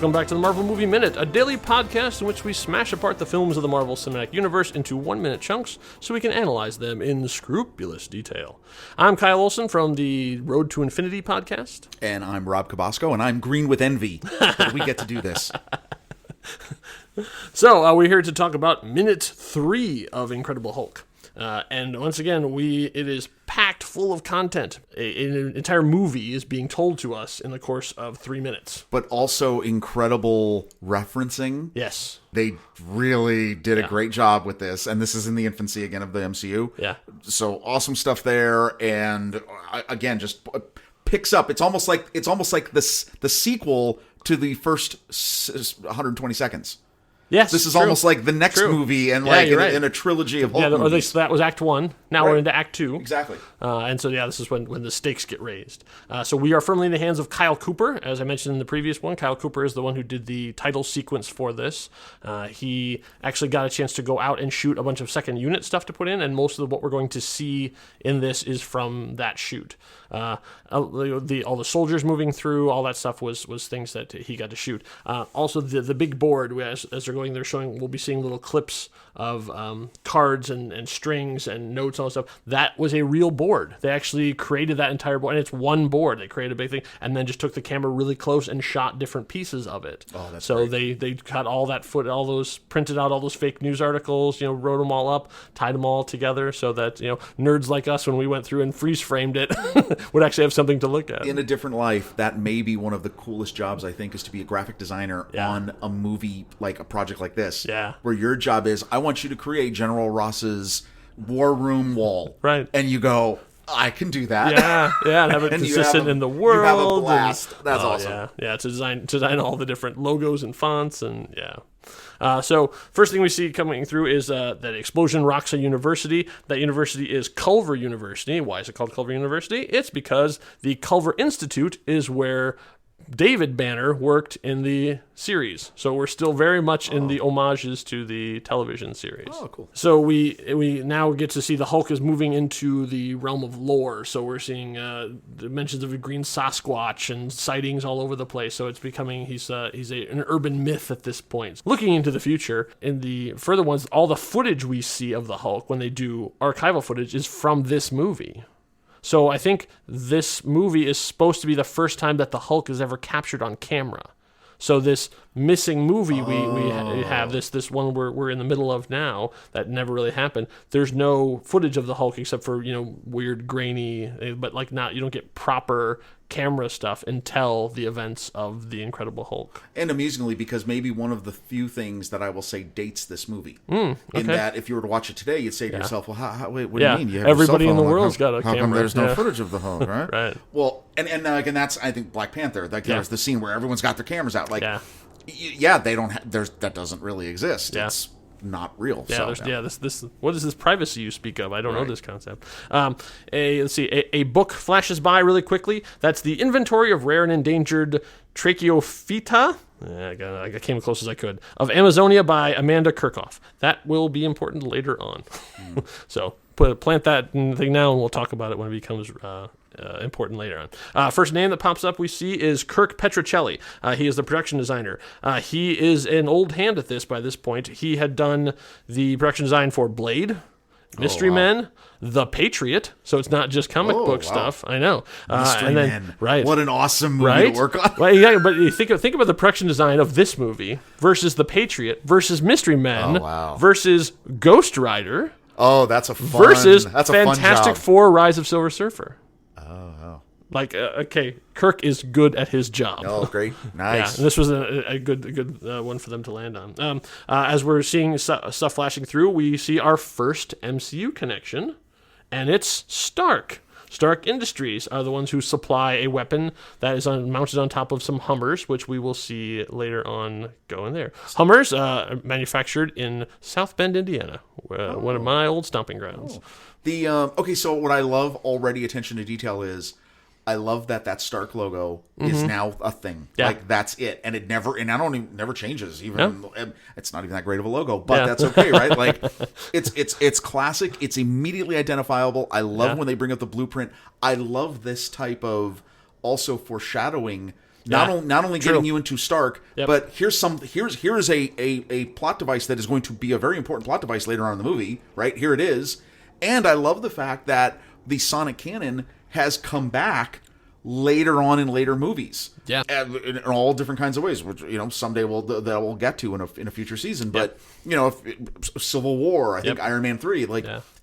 Welcome back to the Marvel Movie Minute, a daily podcast in which we smash apart the films of the Marvel Cinematic Universe into 1-minute chunks so we can analyze them in scrupulous detail. I'm Kyle Olson from the Road to Infinity podcast. And I'm Rob Cabasco, and I'm green with envy that we get to do this. So, we're here to talk about Minute 3 of Incredible Hulk. And once again, it is packed full of content. An entire movie is being told to us in the course of 3 minutes. But also incredible referencing. Yes. They really did a great job with this, and this is in the infancy again of the MCU. Yeah. So awesome stuff there, and again, just picks up. It's almost like the sequel to the first 120 seconds. Yes, this is almost like the next movie, and in a trilogy of Hulk movies. Or at least that was Act 1. Now we're into Act 2. Exactly. And so, this is when the stakes get raised. So we are firmly in the hands of Kyle Cooper. As I mentioned in the previous one, Kyle Cooper is the one who did the title sequence for this. He actually got a chance to go out and shoot a bunch of second unit stuff to put in, and most of what we're going to see in this is from that shoot. All the soldiers moving through, all that stuff was things that he got to shoot. Also, the big board, as we'll be seeing little clips of cards and strings and notes and all that stuff. That was a real board. They actually created that entire board, and it's one board. They created a big thing and then just took the camera really close and shot different pieces of it. Oh, that's so great. they cut all that printed out all those fake news articles, wrote them all up, tied them all together so that, nerds like us, when we went through and freeze framed it, would actually have something to look at. In a different life, that may be one of the coolest jobs, I think, is to be a graphic designer on a movie, like a project like this. Yeah. Where your job is, I want you to create General Ross's war room wall. Right. And you go, I can do that. Yeah, and have it consistent in the world. You have a blast. That's awesome. Yeah, to design all the different logos and fonts, and so first thing we see coming through is that explosion rocks a university. That university is Culver University. Why is it called Culver University? It's because the Culver Institute is where David Banner worked in the series. So we're still very much in the homages to the television series. Oh, cool. So we now get to see the Hulk is moving into the realm of lore. So we're seeing mentions of a green Sasquatch and sightings all over the place. So it's becoming, he's an urban myth at this point. Looking into the future, in the further ones, all the footage we see of the Hulk when they do archival footage is from this movie. So I think this movie is supposed to be the first time that the Hulk is ever captured on camera. So this missing movie we have, this one we're in the middle of now, that never really happened. There's no footage of the Hulk except for, weird grainy, but you don't get proper camera stuff until the events of the Incredible Hulk. And amusingly, because maybe one of the few things that I will say dates this movie. Okay. In that, if you were to watch it today, you'd say to yourself, well, wait, what do you mean? You have everybody your in cell the phone. world's got a how camera. Come there's no footage of the Hulk, right? Right. Well, and that's, I think, Black Panther. There's the scene where everyone's got their cameras out. They don't that doesn't really exist. Yeah. It's not real. This what is this privacy you speak of? I don't know this concept. Let's see. A book flashes by really quickly. That's the Inventory of Rare and Endangered Tracheophyta. I came as close as I could. Of Amazonia by Amanda Kirchhoff. That will be important later on. So plant that thing now, and we'll talk about it when it becomes important later on. First name that pops up we see is Kirk Petrocelli. He is the production designer. He is an old hand at this by this point. He had done the production design for Blade, Mystery Men, The Patriot, so it's not just comic book stuff. I know. Mystery Men. Right. What an awesome movie to work on. Well, yeah, but you think about the production design of this movie versus The Patriot versus Mystery Men versus Ghost Rider. Oh, that's a Fantastic job. Four: Rise of Silver Surfer. Oh. Kirk is good at his job. Oh, great. Nice. And this was a good one for them to land on. As we're seeing stuff flashing through, we see our first MCU connection, and it's Stark. Stark Industries are the ones who supply a weapon that is mounted on top of some Hummers, which we will see later on go in there. Hummers manufactured in South Bend, Indiana, one of my old stomping grounds. So what I love already, attention to detail, is I love that Stark logo is now a thing. Yeah. Like, that's it. And it never changes. Even it's not even that great of a logo, but that's okay, right? Like, it's classic. It's immediately identifiable. I love when they bring up the blueprint. I love this type of also foreshadowing Not only getting you into Stark, Yep. but here's a plot device that is going to be a very important plot device later on in the movie. Right here it is, and I love the fact that the Sonic canon has come back later on in later movies, in all different kinds of ways, which someday we'll get to in a future season. But Civil War, I think Iron Man 3,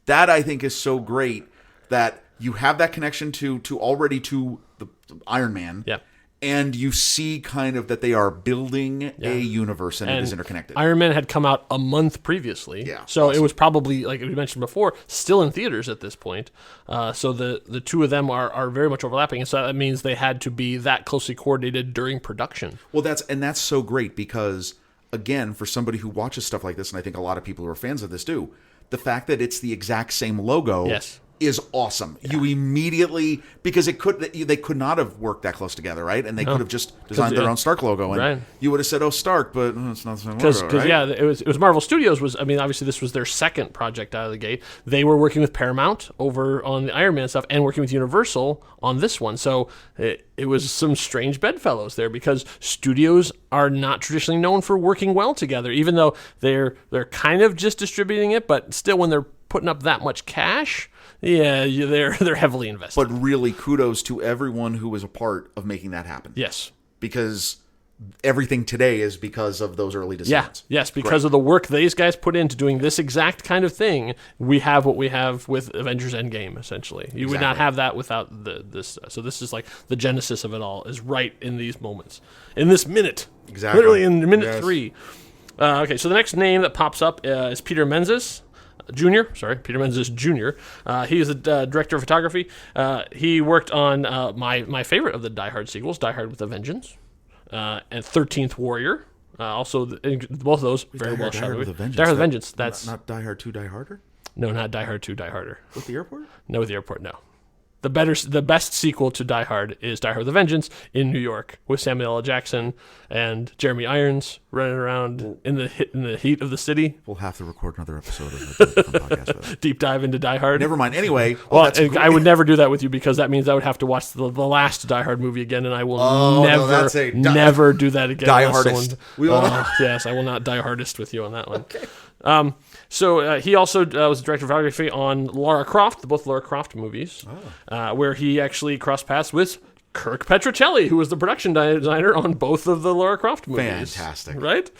that I think is so great that you have that connection to the Iron Man. Yeah. And you see kind of that they are building a universe and it is interconnected. Iron Man had come out a month previously. Yeah, so awesome. it was probably, like we mentioned before, still in theaters at this point. So the two of them are very much overlapping. And so that means they had to be that closely coordinated during production. Well, that's so great because, again, for somebody who watches stuff like this, and I think a lot of people who are fans of this do, the fact that it's the exact same logo is awesome. Yeah. You immediately, because they could not have worked that close together, right? And they could have just designed their own Stark logo, and you would have said, "Oh, Stark," but it's not the same logo, right? It was Marvel Studios. Obviously this was their second project out of the gate. They were working with Paramount over on the Iron Man stuff, and working with Universal on this one. So it was some strange bedfellows there, because studios are not traditionally known for working well together, even though they're kind of just distributing it, but still, when they're putting up that much cash. Yeah, they're heavily invested. But really, kudos to everyone who was a part of making that happen. Yes. Because everything today is because of those early decisions. Yeah. Yes, because of the work these guys put into doing this exact kind of thing, we have what we have with Avengers Endgame, essentially. You would not have that without this. So this is like the genesis of it all, is right in these moments. In this minute. Exactly. Literally in minute 3. Okay, so the next name that pops up is Peter Menzies. Peter Menzies Jr. He is the director of photography. He worked on my favorite of the Die Hard sequels, Die Hard with a Vengeance, and 13th Warrior. Also, both of those very well shot. Die Hard with a Vengeance. That's not Die Hard 2, Die Harder? No, not Die Hard 2, Die Harder. With the airport? No, with the airport, no. The best sequel to Die Hard is Die Hard with a Vengeance in New York, with Samuel L. Jackson and Jeremy Irons running around in the heat of the city. We'll have to record another episode of the podcast with it. Deep dive into Die Hard. Never mind. Anyway, I would never do that with you, because that means I would have to watch the last Die Hard movie again, and I will never do that again. Die Hardist. Yes, I will not Die Hardist with you on that one. Okay. So he also was the director of photography on Lara Croft, both Lara Croft movies, where he actually crossed paths with Kirk Petruccelli, who was the production designer on both of the Lara Croft movies. Fantastic. Right?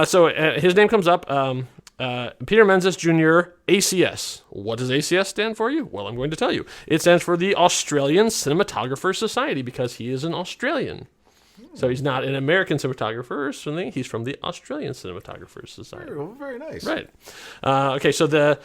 So his name comes up, Peter Menzies Jr., ACS. What does ACS stand for you? Well, I'm going to tell you. It stands for the Australian Cinematographers Society, because he is an Australian. So he's not an American cinematographer or something. He's from the Australian Cinematographers Society. Very nice. Right. Okay, so the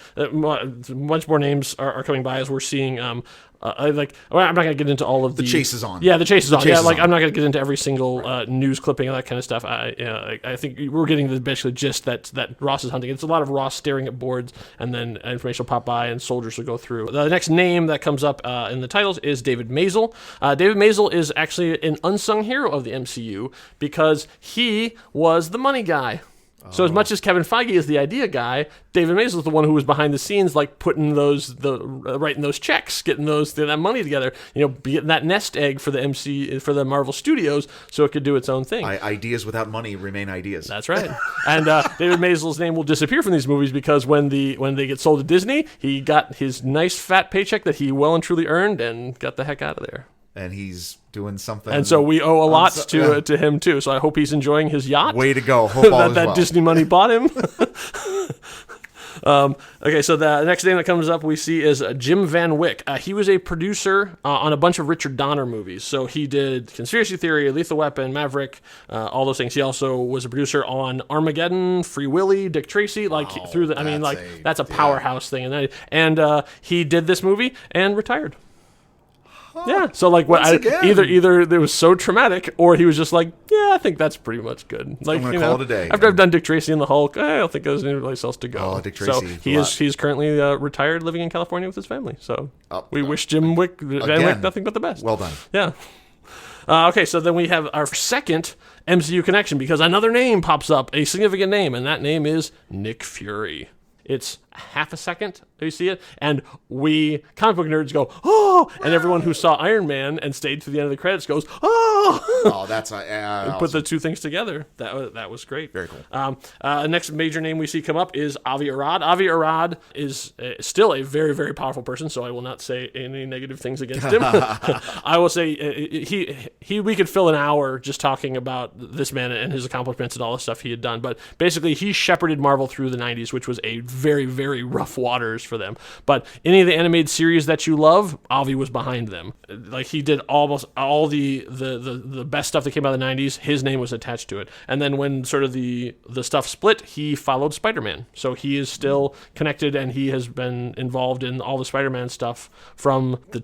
much more names are coming by as we're seeing. I'm not going to get into all of the chase is on. Yeah, the chase is on. I'm not going to get into every single news clipping and that kind of stuff. I think we're getting the basically gist that Ross is hunting. It's a lot of Ross staring at boards, and then information will pop by and soldiers will go through. The next name that comes up in the titles is David Maisel. David Maisel is actually an unsung hero of the MCU, because he was the money guy. So as much as Kevin Feige is the idea guy, David Maisel is the one who was behind the scenes, like putting writing those checks, getting that money together, getting that nest egg for the Marvel Studios, so it could do its own thing. Ideas without money remain ideas. That's right. And David Maisel's name will disappear from these movies, because when they get sold to Disney, he got his nice fat paycheck that he well and truly earned and got the heck out of there. And he's doing something. And so we owe a lot to him, too. So I hope he's enjoying his yacht. Way to go. Hope all is well. Disney money bought him. Okay, so the next name that comes up we see is Jim Van Wyck. He was a producer on a bunch of Richard Donner movies. So he did Conspiracy Theory, Lethal Weapon, Maverick, all those things. He also was a producer on Armageddon, Free Willy, Dick Tracy. That's a powerhouse thing. And he did this movie and retired. Yeah, so either it was so traumatic, or he was just like, yeah, I think that's pretty much good. Like, I'm gonna call it a day. After I've done Dick Tracy and the Hulk, I don't think there's anybody else to go. Oh, Dick Tracy. So he's currently retired, living in California with his family. So we wish Jim Van Wyck nothing but the best. Well done. Yeah. Okay, so then we have our second MCU connection, because another name pops up, a significant name, and that name is Nick Fury. It's half a second you see it, and we comic book nerds go, oh, and everyone who saw Iron Man and stayed to the end of the credits goes, oh. Oh, that's awesome. Put the two things together. That was great. Very cool. Next major name we see come up is Avi Arad. Avi Arad is still a very, very powerful person, so I will not say any negative things against him. I will say we could fill an hour just talking about this man and his accomplishments and all the stuff he had done, but basically he shepherded Marvel through the 90s, which was a very, very rough waters for them. But any of the animated series that you love, Avi was behind them. Like, he did almost all the best stuff that came out of the 90s. His name was attached to it. And then when sort of the stuff split, he followed Spider-Man. So he is still connected, and he has been involved in all the Spider-Man stuff from the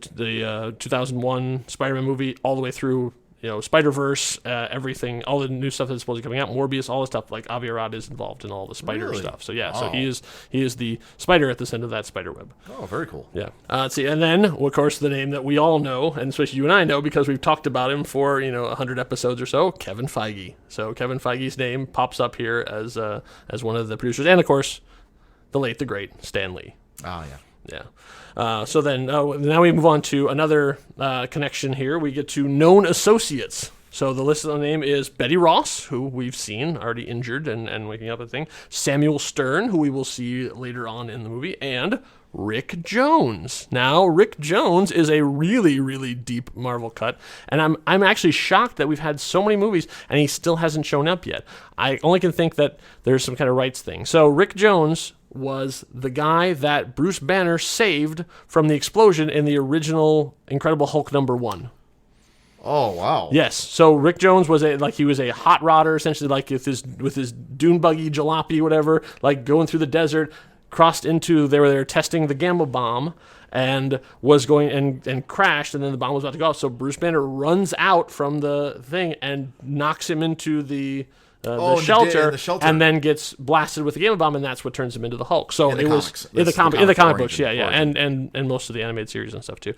2001 Spider-Man movie all the way through, Spider-Verse, everything, all the new stuff that's supposed to be coming out, Morbius, all the stuff. Like, Avi Arad is involved in all the Spider stuff. So yeah, so he is the spider at the center of that spider web. Oh, very cool. Yeah. Let's see, and then of course the name that we all know, and especially you and I know because we've talked about him for 100 episodes or so, Kevin Feige. So Kevin Feige's name pops up here as one of the producers, and of course, the late the great Stan Lee. Oh yeah. Yeah. So then now we move on to another connection here. We get to known associates. So the list of the name is Betty Ross, who we've seen already injured and waking up a thing. Samuel Stern, who we will see later on in the movie. And Rick Jones. Now, Rick Jones is a really, really deep Marvel cut. And I'm actually shocked that we've had so many movies and he still hasn't shown up yet. I only can think that there's some kind of rights thing. So Rick Jones was the guy that Bruce Banner saved from the explosion in the original Incredible Hulk #1. Oh wow! Yes, so Rick Jones was he was a hot rodder, essentially, like with his dune buggy, jalopy, whatever, like going through the desert, crossed into they were testing the gamma bomb, and was going and crashed, and then the bomb was about to go off. So Bruce Banner runs out from the thing and knocks him into the shelter, and then gets blasted with the gamma bomb, and that's what turns him into the Hulk. So it was in the comic books, yeah, and most of the animated series and stuff too.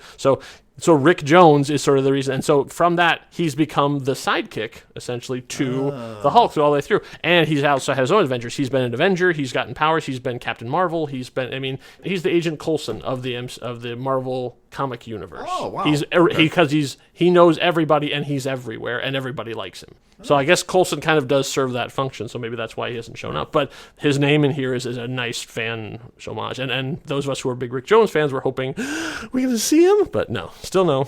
So Rick Jones is sort of the reason, and so from that he's become the sidekick essentially to the Hulk all the way through. And he's also has his own adventures. He's been an Avenger. He's gotten powers. He's been Captain Marvel. He's the Agent Coulson of the Marvel comic universe. Oh wow! Because he knows everybody and he's everywhere and everybody likes him. So I guess Coulson kind of does serve that function. So maybe that's why he hasn't shown up. But his name in here is a nice fan homage. And those of us who are big Rick Jones fans were hoping we're going to see him, but no. Still no.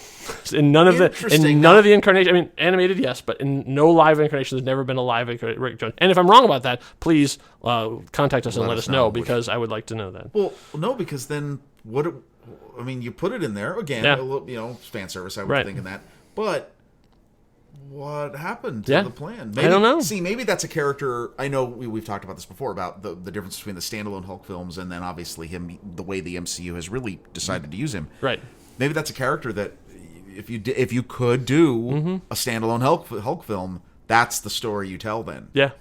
In none of the incarnation. I mean, animated, yes, but in no live incarnation, there's never been a live Rick Jones. And if I'm wrong about that, please contact us and let us know, because I would like to know that. Well, no, because then what? I mean, you put it in there again. Fan service. I was thinking that, but what happened to the plan? I don't know. See, maybe that's a character. I know we've talked about this before about the difference between the standalone Hulk films and then obviously the way the MCU has really decided to use him. Right. Maybe that's a character that if you could do a standalone Hulk film, that's the story you tell then. Yeah.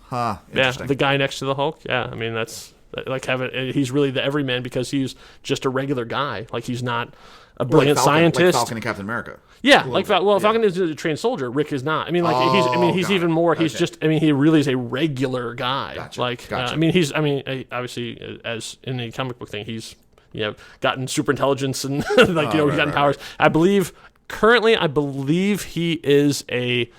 Huh. Yeah. The guy next to the Hulk. Yeah. I mean, that's like he's really the everyman because he's just a regular guy. Like, he's not a brilliant scientist. Like Falcon and Captain America. Yeah, Falcon is a trained soldier. Rick is not. I mean, he's even more. He's just. I mean, he really is a regular guy. Gotcha. Obviously, as in the comic book thing, he's gotten super intelligence and he's gotten powers. Right. Currently, I believe he is a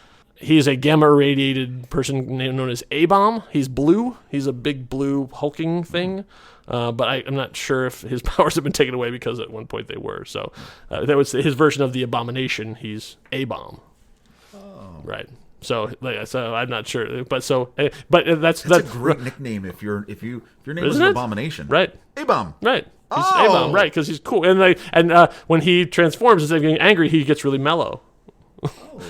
gamma irradiated person known as A-Bomb. He's blue. He's a big blue hulking thing. But I'm not sure if his powers have been taken away, because at one point they were. So that was his version of the Abomination. He's A-Bomb. Oh. Right. So I'm not sure. But that's a great nickname if your name is an Abomination. Right. A-Bomb. Right. He's A-Bomb. Right. Because he's cool. And when he transforms, instead of getting angry, he gets really mellow.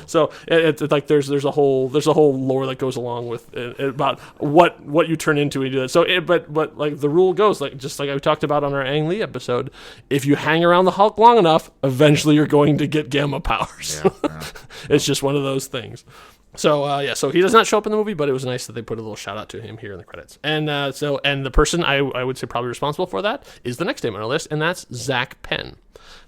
So it's like there's a whole lore that goes along with it, about what you turn into when you do that. So but like the rule goes, like just like I talked about on our Ang Lee episode, if you hang around the Hulk long enough, eventually you're going to get gamma powers. Yeah. It's just one of those things. So so he does not show up in the movie, but it was nice that they put a little shout out to him here in the credits. And the person I would say probably responsible for that is the next name on our list, and that's Zach Penn.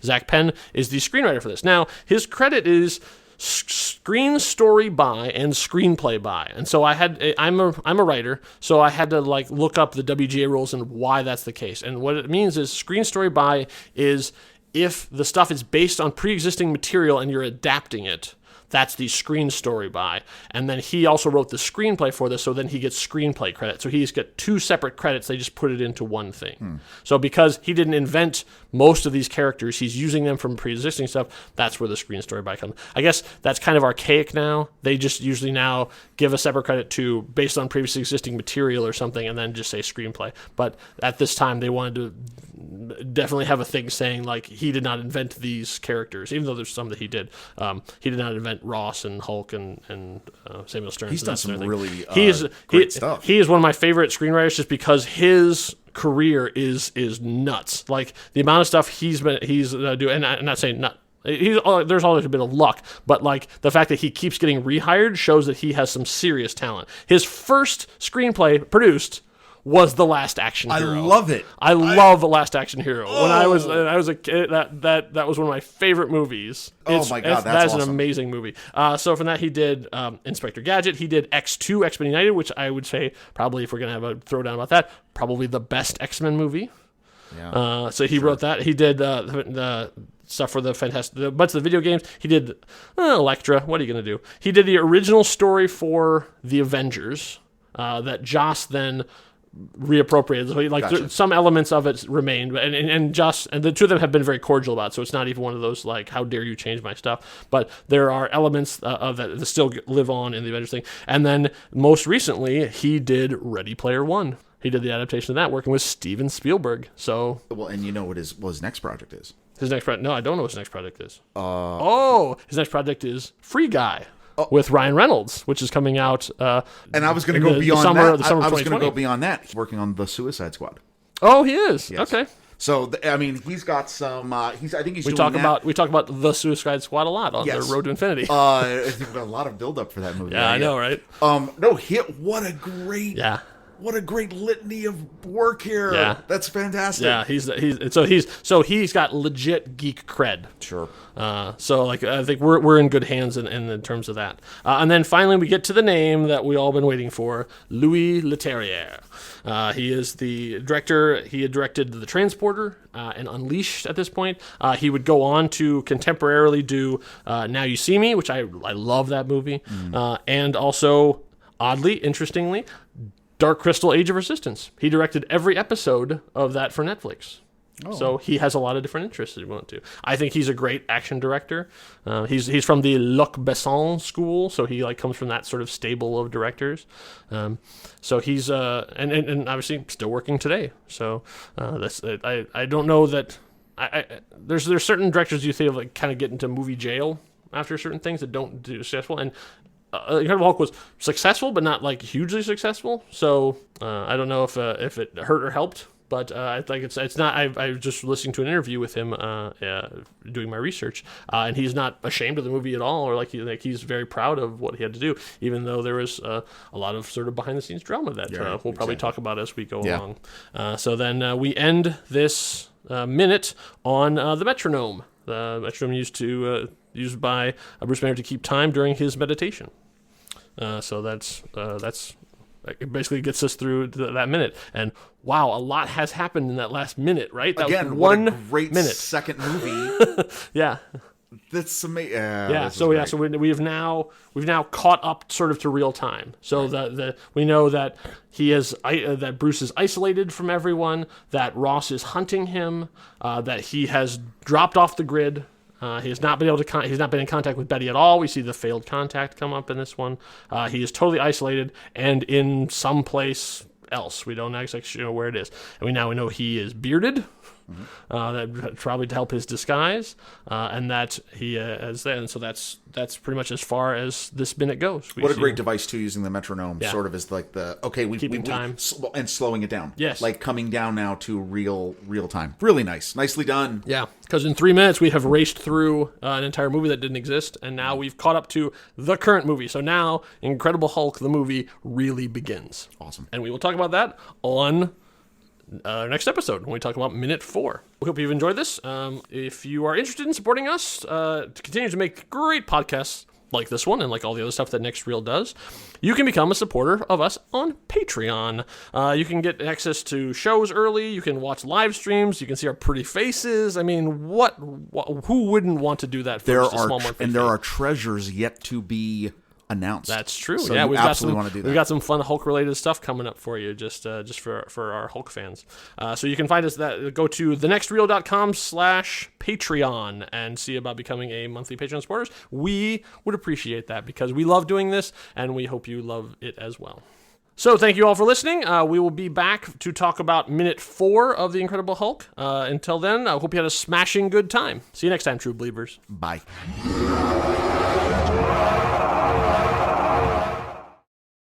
Zach Penn is the screenwriter for this. Now, his credit is screen story by and screenplay by. And so I'm a writer, so I had to like look up the WGA rules and why that's the case. And what it means is screen story by is if the stuff is based on pre-existing material and you're adapting it. That's the screen story by. And then he also wrote the screenplay for this, so then he gets screenplay credit. So he's got 2 separate credits. They just put it into one thing. So because he didn't invent most of these characters, he's using them from pre-existing stuff, that's where the screen story by comes. I guess that's kind of archaic now. They just usually now give a separate credit to based on previously existing material or something and then just say screenplay. But at this time, they wanted to definitely have a thing saying like he did not invent these characters, even though there's some that he did. He did not invent Ross and Hulk and Samuel Stearns. He's done some really great stuff. He is one of my favorite screenwriters just because his career is nuts. Like the amount of stuff he's doing, and I'm not saying not. There's always a bit of luck, but like the fact that he keeps getting rehired shows that he has some serious talent. His first screenplay produced was The Last Action Hero. I love it. I love The Last Action Hero. When I was a kid, that was one of my favorite movies. My God, that's awesome. an amazing movie. So from that, he did Inspector Gadget. He did X2, X-Men United, which I would say probably, if we're going to have a throwdown about that, probably the best X-Men movie. Yeah. So he wrote that. He did the stuff for the fantastic, bunch of the video games. He did Elektra. What are you going to do? He did the original story for the Avengers that Joss then reappropriated. So Gotcha. Some elements of it remained, and Joss and the two of them have been very cordial about it, so it's not even one of those like, how dare you change my stuff, but there are elements of that still live on in the Avengers thing. And then most recently he did Ready Player One. He did the adaptation of that, working with Steven Spielberg. So and you know what his next project is? His next project? No, I don't know what his next project is. His next project is Free Guy. With Ryan Reynolds, which is coming out. And I was going to go beyond that. I was going to go beyond that. He's working on the Suicide Squad. Oh, he is. Yes. Okay. So I mean, he's got some. I think he's. We talk about the Suicide Squad a lot on the Road to Infinity. I think a lot of build up for that movie. Yeah, I know, right? What a great. Yeah. What a great litany of work here. Yeah. That's fantastic. Yeah, he's got legit geek cred. Sure. So like I think we're in good hands in terms of that. And then finally we get to the name that we all been waiting for, Louis Leterrier. He is the director. He had directed The Transporter and Unleashed at this point. He would go on to contemporarily do Now You See Me, which I love that movie. And also, oddly, interestingly, Dark Crystal: Age of Resistance. He directed every episode of that for Netflix. So he has a lot of different interests if you want to. I think he's a great action director. He's from the Luc Besson school, so he like comes from that sort of stable of directors. So he's and obviously still working today. So I don't know that there's certain directors you think of like kind of get into movie jail after certain things that don't do successful, and Incredible Hulk was successful, but not like hugely successful. So I don't know if it hurt or helped, but I think it's not. I was just listening to an interview with him, doing my research, and he's not ashamed of the movie at all, or he's very proud of what he had to do, even though there was a lot of sort of behind the scenes drama that we'll probably talk about as we go along. So then we end this minute on the metronome. The metronome used by Bruce Banner to keep time during his meditation. So that's it basically gets us through that minute. And wow, a lot has happened in that last minute, right? That Again, was what a great minute. Second movie. Yeah. That's amazing. So we've now caught up sort of to real time. So we know that that Bruce is isolated from everyone, that Ross is hunting him, that he has dropped off the grid. He has not been he's not been in contact with Betty at all. We see the failed contact come up in this one. He is totally isolated and in some place else. We don't know exactly where it is. And we know he is bearded. That probably to help his disguise, and that he has that, and so that's pretty much as far as this minute goes. What a great device too, using the metronome, sort of as like we time and slowing it down. Yes, like coming down now to real time. Really nicely done. Yeah, because in 3 minutes we have raced through an entire movie that didn't exist, and now we've caught up to the current movie. So now Incredible Hulk, the movie, really begins. Awesome, and we will talk about that on next episode when we talk about minute 4. We hope you've enjoyed this. If you are interested in supporting us to continue to make great podcasts, like this one and like all the other stuff that Next Reel does, you can become a supporter of us on Patreon. You can get access to shows early. You can watch live streams. You can see our pretty faces. I mean, who wouldn't want to do that for a small monthly fee? And there are treasures yet to be announced. That's true. So yeah, we've got some fun Hulk related stuff coming up for you, just for our Hulk fans. So you can find us go to thenextreel.com/Patreon and see about becoming a monthly Patreon supporters. We would appreciate that because we love doing this and we hope you love it as well. So thank you all for listening. We will be back to talk about minute 4 of The Incredible Hulk. Until then, I hope you had a smashing good time. See you next time, true believers. Bye.